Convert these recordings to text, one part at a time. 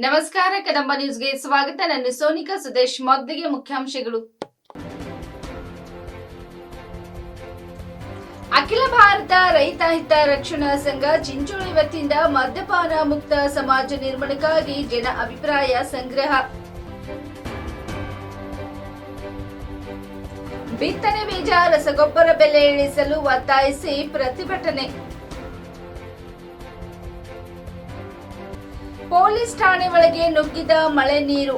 ನಮಸ್ಕಾರ, ಕದಂಬ ನ್ಯೂಸ್ಗೆ ಸ್ವಾಗತ. ನಾನು ಸೋನಿಕಾ ಸುದೇಶ್. ಮೊದಲಿಗೆ ಮುಖ್ಯಾಂಶಗಳು. ಅಖಿಲ ಭಾರತ ರೈತ ಹಿತ ರಕ್ಷಣಾ ಸಂಘ ಚಿಂಚೋಳಿ ವತಿಯಿಂದ ಮದ್ಯಪಾನ ಮುಕ್ತ ಸಮಾಜ ನಿರ್ಮಾಣಕ್ಕಾಗಿ ಜನ ಅಭಿಪ್ರಾಯ ಸಂಗ್ರಹ. ಬಿತ್ತನೆ ಬೀಜ ರಸಗೊಬ್ಬರ ಬೆಲೆ ಇಳಿಸಲು ಒತ್ತಾಯಿಸಿ ಪ್ರತಿಭಟನೆ. ಪೊಲೀಸ್ ಠಾಣೆ ಒಳಗೆ ನುಗ್ಗಿದ ಮಳೆ ನೀರು.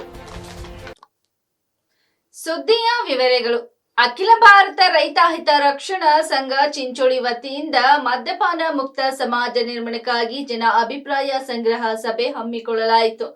ಸುದ್ದಿಯ ವಿವರಗಳು. ಅಖಿಲ ಭಾರತ ರೈತ ಹಿತ ರಕ್ಷಣಾ ಸಂಘ ಚಿಂಚೋಳಿ ವತಿಯಿಂದ ಮದ್ಯಪಾನ ಮುಕ್ತ ಸಮಾಜ ನಿರ್ಮಾಣಕ್ಕಾಗಿ ಜನ ಅಭಿಪ್ರಾಯ ಸಂಗ್ರಹ ಸಭೆ ಹಮ್ಮಿಕೊಳ್ಳಲಾಯಿತು.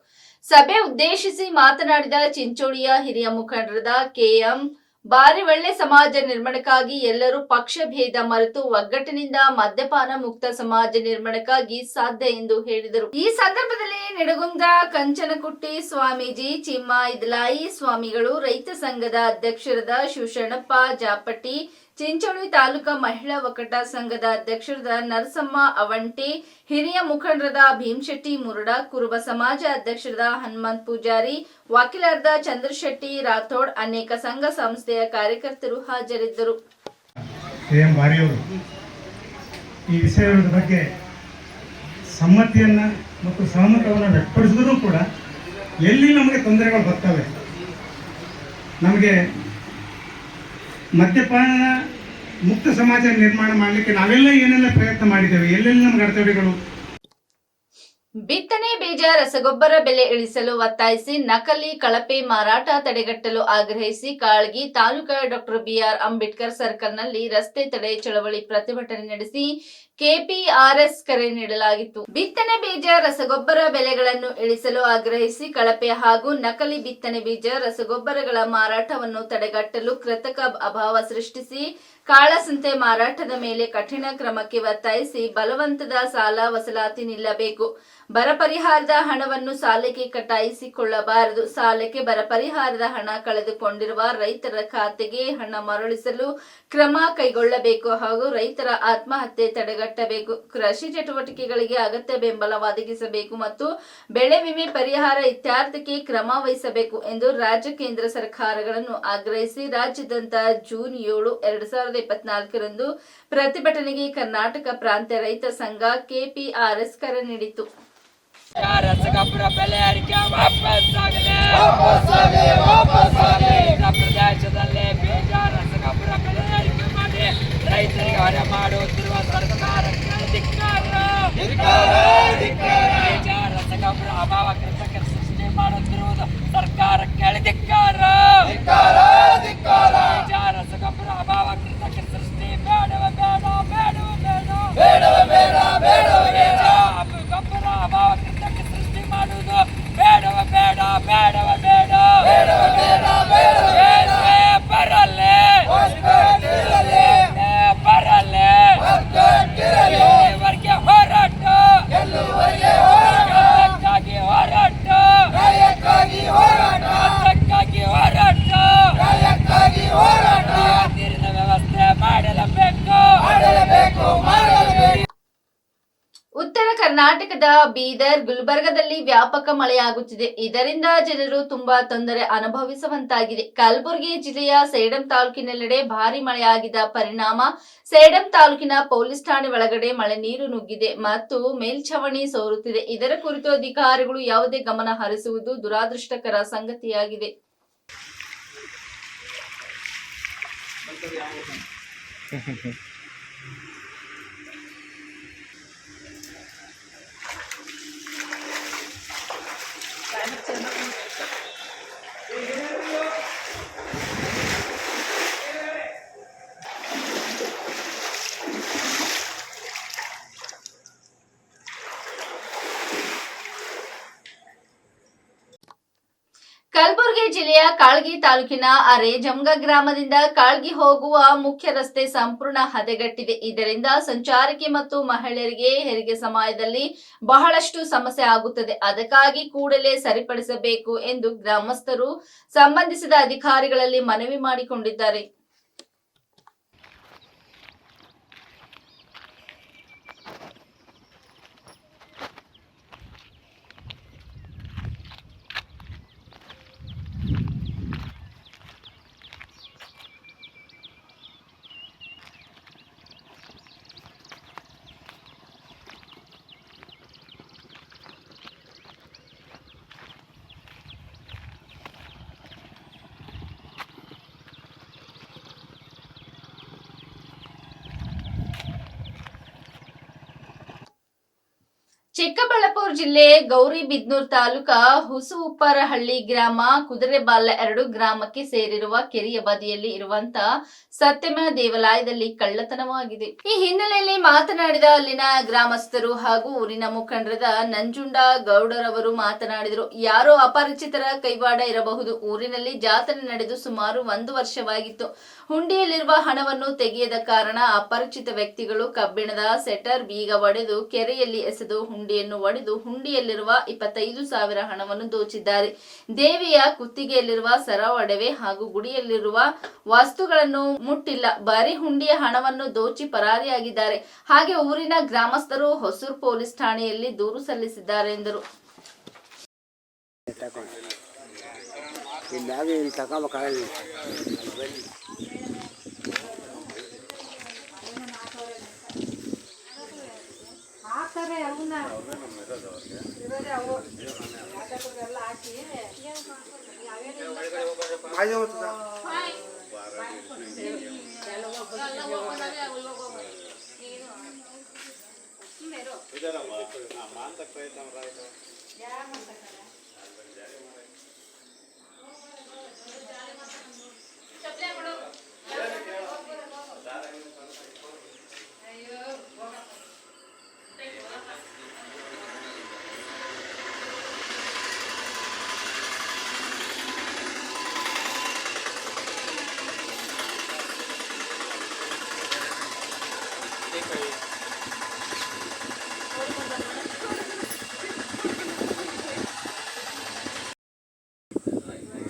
ಸಭೆ ಉದ್ದೇಶಿಸಿ ಮಾತನಾಡಿದ ಚಿಂಚೋಳಿಯ ಹಿರಿಯ ಮುಖಂಡರಾದ ಕೆಎಂ ಬಾರಿವಳ್ಳೆ, ಸಮಾಜ ನಿರ್ಮಾಣಕ್ಕಾಗಿ ಎಲ್ಲರೂ ಪಕ್ಷ ಭೇದ ಮರೆತು ಒಗ್ಗಟ್ಟಿನಿಂದ ಮದ್ಯಪಾನ ಮುಕ್ತ ಸಮಾಜ ನಿರ್ಮಾಣಕ್ಕಾಗಿ ಸಾಧ್ಯ ಎಂದು ಹೇಳಿದರು. ಈ ಸಂದರ್ಭದಲ್ಲಿ ನಿಡಗುಂದ ಕಂಚನಕುಟ್ಟಿ ಸ್ವಾಮೀಜಿ, ಚಿಮ್ಮ ಇದ್ಲಾಯಿ ಸ್ವಾಮಿಗಳು, ರೈತ ಸಂಘದ ಅಧ್ಯಕ್ಷರಾದ ಶಿವಶರಣಪ್ಪ ಜಾಪಟ್ಟಿ, ಚಿಂಚೋಳಿ ತಾಲೂಕಾ ಮಹಿಳಾ ಒಕ್ಕೂಟ ಸಂಘದ ಅಧ್ಯಕ್ಷರಾದ ನರಸಮ್ಮ ಅವಂಟಿ, ಹಿರಿಯ ಮುಖಂಡರಾದ ಭೀಮಶೆಟ್ಟಿ ಮುರುಡ, ಕುರುಬ ಸಮಾಜ ಅಧ್ಯಕ್ಷರಾದ ಹನುಮಂತ್ ಪೂಜಾರಿ, ವಕೀಲರಾದ ಚಂದ್ರಶೆಟ್ಟಿ ರಾಥೋಡ್, ಅನೇಕ ಸಂಘ ಸಂಸ್ಥೆಯ ಕಾರ್ಯಕರ್ತರು ಹಾಜರಿದ್ದರು. ಈ ವಿಷಯದ ಬಗ್ಗೆ ಸಮ್ಮತಿಯನ್ನ ಮತ್ತು ಸಹಮತವನ್ನು ವ್ಯಕ್ತಪಡಿಸಿದ್ರು ಕೂಡ ಎಲ್ಲಿ ನಮಗೆ ತೊಂದರೆಗಳು ಬರ್ತವೆ, ನಮಗೆ ಮದ್ಯಪಾನ ಮುಕ್ತ ಸಮಾಜ ನಿರ್ಮಾಣ ಮಾಡಲಿಕ್ಕೆ ನಾವೆಲ್ಲ ಏನೆಲ್ಲ ಪ್ರಯತ್ನ ಮಾಡಿದ್ದೇವೆ, ಎಲ್ಲೆಲ್ಲಿ ನಮ್ಗೆ ಅಡೆತಡೆಗಳು. ಬಿತ್ತನೆ ಬೀಜ ರಸಗೊಬ್ಬರ ಬೆಲೆ ಇಳಿಸಲು ಒತ್ತಾಯಿಸಿ ನಕಲಿ ಕಳಪೆ ಮಾರಾಟ ತಡೆಗಟ್ಟಲು ಆಗ್ರಹಿಸಿ ಕಾಳಗಿ ತಾಲೂಕಾ ಡಾಕ್ಟರ್ ಬಿಆರ್ ಅಂಬೇಡ್ಕರ್ ಸರ್ಕಲ್ನಲ್ಲಿ ರಸ್ತೆ ತಡೆ ಚಳವಳಿ ಪ್ರತಿಭಟನೆ ನಡೆಸಿ ಕೆಪಿಆರ್ಎಸ್ ಕರೆ ನೀಡಲಾಗಿತ್ತು. ಬಿತ್ತನೆ ಬೀಜ ರಸಗೊಬ್ಬರ ಬೆಲೆಗಳನ್ನು ಇಳಿಸಲು ಆಗ್ರಹಿಸಿ ಕಳಪೆ ಹಾಗೂ ನಕಲಿ ಬಿತ್ತನೆ ಬೀಜ ರಸಗೊಬ್ಬರಗಳ ಮಾರಾಟವನ್ನು ತಡೆಗಟ್ಟಲು ಕೃತಕ ಅಭಾವ ಸೃಷ್ಟಿಸಿ ಕಾಳಸಂತೆ ಮಾರಾಟದ ಮೇಲೆ ಕಠಿಣ ಕ್ರಮಕ್ಕೆ ಒತ್ತಾಯಿಸಿ ಬಲವಂತದ ಸಾಲ ವಸೂಲಾತಿ ನಿಲ್ಲಬೇಕು. ಬರ ಪರಿಹಾರದ ಹಣವನ್ನು ಸಾಲಕ್ಕೆ ಕಟಾಯಿಸಿಕೊಳ್ಳಬಾರದು. ಸಾಲಕ್ಕೆ ಬರ ಪರಿಹಾರದ ಹಣ ಕಳೆದುಕೊಂಡಿರುವ ರೈತರ ಖಾತೆಗೆ ಹಣ ಮರಳಿಸಲು ಕ್ರಮ ಕೈಗೊಳ್ಳಬೇಕು ಹಾಗೂ ರೈತರ ಆತ್ಮಹತ್ಯೆ ತಡೆಗಟ್ಟಬೇಕು. ಕೃಷಿ ಚಟುವಟಿಕೆಗಳಿಗೆ ಅಗತ್ಯ ಬೆಂಬಲ ಒದಗಿಸಬೇಕು ಮತ್ತು ಬೆಳೆ ವಿಮೆ ಪರಿಹಾರ ಇತ್ಯರ್ಥಕ್ಕೆ ಕ್ರಮ ವಹಿಸಬೇಕು ಎಂದು ರಾಜ್ಯ ಕೇಂದ್ರ ಸರ್ಕಾರಗಳನ್ನು ಆಗ್ರಹಿಸಿ ರಾಜ್ಯಾದ್ಯಂತ ಜೂನ್ 7, 2024ರಂದು ಪ್ರತಿಭಟನೆಗೆ ಕರ್ನಾಟಕ ಪ್ರಾಂತ್ಯ ರೈತ ಸಂಘ ಕೆಪಿಆರ್ಎಸ್ ಕರೆ ನೀಡಿತು. ರಸಗೊಬ್ಬರ ಬೆಲೆ ಏರಿಕೆ ವಾಪಸ್ಸಾಗಲಿ. ಪ್ರದೇಶದಲ್ಲಿ ಬೀಜ ರಸಗೊಬ್ಬರ ಬೆಲೆ ಏರಿಕೆ ಮಾಡಿ ರೈತರಿಗೆ ಹೊರೆ ಮಾಡುತ್ತಿರುವ ಸರ್ಕಾರಕ್ಕೆ ಧಿಕ್ಕಾರ. ಬೀಜ ರಸಗೊಬ್ಬರ ಅಭಾವ ಕೃತಕ ಸೃಷ್ಟಿ ಮಾಡುತ್ತಿರುವುದು ಸರ್ಕಾರಕ್ಕೆ ಧಿಕ್ಕಾರ. ಬೀಜ ರಸಗೊಬ್ಬರ ಅಭಾವ ಕೃತಕ ಸೃಷ್ಟಿ ಬೇಡವ ಬೇಡ ಬೇಡವ ಬೇಡ ಬೇಡವ ಬೇಡ ಬೇಡ ಗೊಬ್ಬರ ಅಭಾವ ಕೃತಕ ಸೃಷ್ಟಿ ಮಾಡುವುದು ಬೇಡವ ಬೇಡ ಬೇಡವ ಬೇಡ ಬೇಡವ ಬೇಡ ಬೇಡ ಬರಲ್ಲೇ ಬರಲ್ಲೇ ಎಲ್ಲಿವರೆಗೆ ಹೋರಾಟ ಅದಕ್ಕಾಗಿ ಹೋರಾಟ ಅದಕ್ಕಾಗಿ ಹೋರಾಟ ನೀರಿನ ವ್ಯವಸ್ಥೆ ಮಾಡಲೇಬೇಕು. ಉತ್ತರ ಕರ್ನಾಟಕದ ಬೀದರ್, ಗುಲ್ಬರ್ಗದಲ್ಲಿ ವ್ಯಾಪಕ ಮಳೆಯಾಗುತ್ತಿದೆ. ಇದರಿಂದ ಜನರು ತುಂಬಾ ತೊಂದರೆ ಅನುಭವಿಸುವಂತಾಗಿದೆ. ಕಲಬುರಗಿ ಜಿಲ್ಲೆಯ ಸೇಡಂ ತಾಲೂಕಿನೆಲ್ಲೆಡೆ ಭಾರಿ ಮಳೆಯಾಗಿದ್ದ ಪರಿಣಾಮ ಸೇಡಂ ತಾಲೂಕಿನ ಪೊಲೀಸ್ ಠಾಣೆ ಒಳಗಡೆ ಮಳೆ ನೀರು ನುಗ್ಗಿದೆ ಮತ್ತು ಮೇಲ್ಛಾವಣಿ ಸೋರುತ್ತಿದೆ. ಇದರ ಕುರಿತು ಅಧಿಕಾರಿಗಳು ಯಾವುದೇ ಗಮನ ಹರಿಸುವುದು ದುರಾದೃಷ್ಟಕರ ಸಂಗತಿಯಾಗಿದೆ. ಕಲಬುರಗಿ ಜಿಲ್ಲೆಯ ಕಾಳ್ಗಿ ತಾಲೂಕಿನ ಅರೇಜಂಗ ಗ್ರಾಮದಿಂದ ಕಾಳ್ಗಿ ಹೋಗುವ ಮುಖ್ಯ ರಸ್ತೆ ಸಂಪೂರ್ಣ ಹದಗೆಟ್ಟಿದೆ. ಇದರಿಂದ ಸಂಚಾರಕ್ಕೆ ಮತ್ತು ಮಹಿಳೆಯರಿಗೆ ಹೆರಿಗೆ ಸಮಯದಲ್ಲಿ ಬಹಳಷ್ಟು ಸಮಸ್ಯೆ ಆಗುತ್ತದೆ. ಅದಕ್ಕಾಗಿ ಕೂಡಲೇ ಸರಿಪಡಿಸಬೇಕು ಎಂದು ಗ್ರಾಮಸ್ಥರು ಸಂಬಂಧಿಸಿದ ಅಧಿಕಾರಿಗಳಲ್ಲಿ ಮನವಿ ಮಾಡಿಕೊಂಡಿದ್ದಾರೆ. ಚಿಕ್ಕಬಳ್ಳಾಪುರ ಜಿಲ್ಲೆ ಗೌರಿಬಿದನೂರು ತಾಲೂಕಾ ಹುಸುಉಪ್ಪರಹಳ್ಳಿ ಗ್ರಾಮ ಕುದುರೆಬಾಲ 2 ಗ್ರಾಮಕ್ಕೆ ಸೇರಿರುವ ಕೆರೆಯ ಬದಿಯಲ್ಲಿ ಇರುವಂತಹ ಸತ್ಯಮ ದೇವಾಲಯದಲ್ಲಿ ಕಳ್ಳತನವಾಗಿದೆ. ಈ ಹಿನ್ನೆಲೆಯಲ್ಲಿ ಮಾತನಾಡಿದ ಅಲ್ಲಿನ ಗ್ರಾಮಸ್ಥರು ಹಾಗೂ ಊರಿನ ಮುಖಂಡರಾದ ನಂಜುಂಡ ಗೌಡರವರು ಮಾತನಾಡಿದರು. ಯಾರೋ ಅಪರಿಚಿತರ ಕೈವಾಡ ಇರಬಹುದು. ಊರಿನಲ್ಲಿ ಜಾತ್ರೆ ನಡೆದು ಸುಮಾರು 1 ವರ್ಷವಾಗಿತ್ತು. ಹುಂಡಿಯಲ್ಲಿರುವ ಹಣವನ್ನು ತೆಗೆಯದ ಕಾರಣ ಅಪರಿಚಿತ ವ್ಯಕ್ತಿಗಳು ಕಬ್ಬಿಣದ ಸೆಟರ್ ಬೀಗ ಒಡೆದು ಕೆರೆಯಲ್ಲಿ ಎಸೆದು ಹುಂಡಿಯನ್ನು ಒಡೆದು ಹುಂಡಿಯಲ್ಲಿರುವ 25,000 ಹಣವನ್ನು ದೋಚಿದ್ದಾರೆ. ದೇವಿಯ ಕುತ್ತಿಗೆಯಲ್ಲಿರುವ ಸರ ಒಡವೆ ಹಾಗೂ ಗುಡಿಯಲ್ಲಿರುವ ವಸ್ತುಗಳನ್ನು ಮುಟ್ಟಿಲ್ಲ. ಬರೀ ಹುಂಡಿಯ ಹಣವನ್ನು ದೋಚಿ ಪರಾರಿಯಾಗಿದ್ದಾರೆ. ಹಾಗೆ ಊರಿನ ಗ್ರಾಮಸ್ಥರು ಹೊಸೂರು ಪೊಲೀಸ್ ಠಾಣೆಯಲ್ಲಿ ದೂರು ಸಲ್ಲಿಸಿದ್ದಾರೆ ಎಂದರು.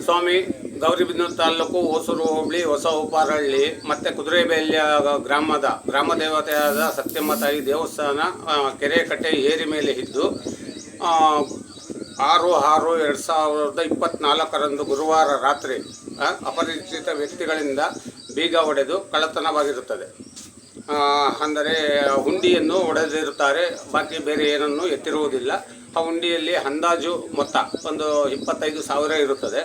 ಸ್ವಾಮಿ ಗೌರಿಬಿದನೂರು ತಾಲೂಕು ಹೊಸೂರು ಹೋಬಳಿ ಹೊಸ ಉಪ್ಪರಹಳ್ಳಿ ಮತ್ತು ಕುದುರೆಬೆಲ್ಯ ಗ್ರಾಮ ದೇವತೆಯಾದ ಸತ್ಯಮ್ಮ ತಾಯಿ ದೇವಸ್ಥಾನ ಕೆರೆ ಕಟ್ಟೆ ಏರಿ ಮೇಲೆ ಇದ್ದು 6/6/2024 ಗುರುವಾರ ರಾತ್ರಿ ಅಪರಿಚಿತ ವ್ಯಕ್ತಿಗಳಿಂದ ಬೀಗ ಒಡೆದು ಕಳ್ಳತನವಾಗಿರುತ್ತದೆ. ಅಂದರೆ ಹುಂಡಿಯನ್ನು ಒಡೆದಿರುತ್ತಾರೆ, ಬಾಕಿ ಬೇರೆ ಏನನ್ನು ಎತ್ತಿರುವುದಿಲ್ಲ. ಆ ಹುಂಡಿಯಲ್ಲಿ ಅಂದಾಜು ಮೊತ್ತ ಒಂದು 25,000 ಇರುತ್ತದೆ.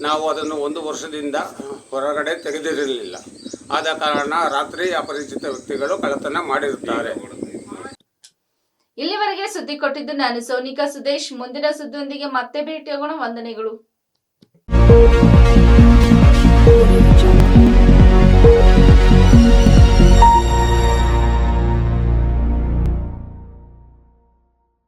ನಾವು ಅದನ್ನು 1 ವರ್ಷದಿಂದ ಹೊರಗಡೆ ತೆಗೆದಿರಲಿಲ್ಲ. ಆದ ಕಾರಣ ರಾತ್ರಿ ಅಪರಿಚಿತ ವ್ಯಕ್ತಿಗಳು ಕಳ್ಳತನ ಮಾಡಿರುತ್ತಾರೆ. ಇಲ್ಲಿವರೆಗೆ ಸುದ್ದಿ ಕೊಟ್ಟಿದ್ದು ನಾನು ಸೋನಿಕಾ ಸುದೇಶ್. ಮುಂದಿನ ಸುದ್ದಿಯೊಂದಿಗೆ ಮತ್ತೆ ಭೇಟಿಯಾಗೋಣ. ವಂದನೆಗಳು.